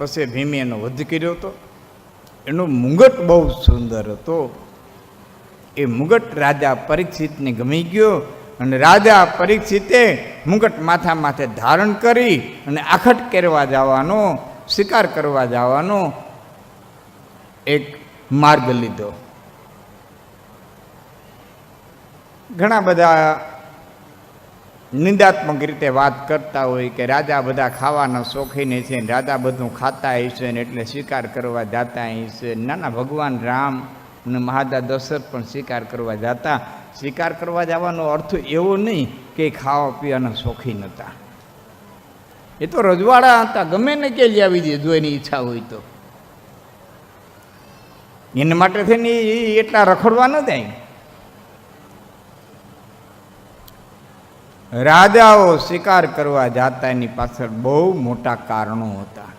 પછી ભીમે એનો વધ કર્યો હતો. એનો મુગટ બહુ સુંદર હતો. એ મુગટ રાજા પરીક્ષિતને ગમી ગયો અને રાજા પરીક્ષિતે મુગટ માથા માથે ધારણ કરી અને આખટ કરવા જવાનો, શિકાર કરવા જવાનો એક માર્ગ લીધો. ઘણા બધા નિંદાત્મક રીતે વાત કરતા હોય કે રાજા બધા ખાવાના શોખીન છે, રાજા બધું ખાતા હશે ને એટલે શિકાર કરવા જતા હશે. નાના ભગવાન રામ અને મહારાજા દશરથ પણ શિકાર કરવા જતા. શિકાર કરવા જવાનો અર્થ એવો નહીં કે ખાવા પીવાના શોખીન હતા. એ તો રજવાડા હતા, ગમે ને કે લઈ આવી દે જો એની ઈચ્છા હોય તો. એના માટે થઈને એટલા રખડવા ન જાય. રાજાઓ શિકાર કરવા જતા એની પાછળ બહુ મોટા કારણો હતા.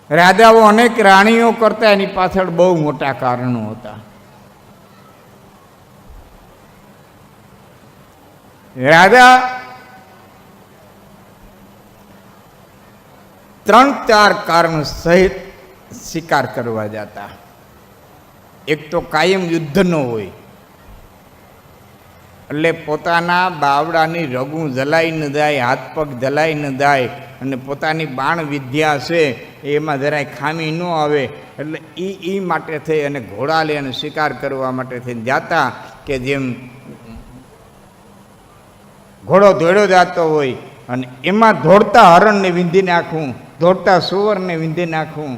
રાજાઓ અનેક રાણીઓ કરતા એની પાછળ બહુ મોટા કારણો હતા. રાજા 3-4 કારણ સહિત શિકાર કરવા જતા. એક તો કાયમ યુદ્ધનો હોય એટલે પોતાના બાવડાની રગું જલાઈ ન જાય, હાથ પગ જલાઈ ન જાય અને પોતાની બાણ વિદ્યા છે એમાં જરાય ખામી ન આવે એટલે એ માટે થઈ અને ઘોડા લે અને શિકાર કરવા માટે થઈને જાતા. કે જેમ ઘોડો દોડ્યો જતો હોય અને એમાં દોડતા હરણને વીંધી નાખવું, દોડતા સુવરને વીંધી નાખવું,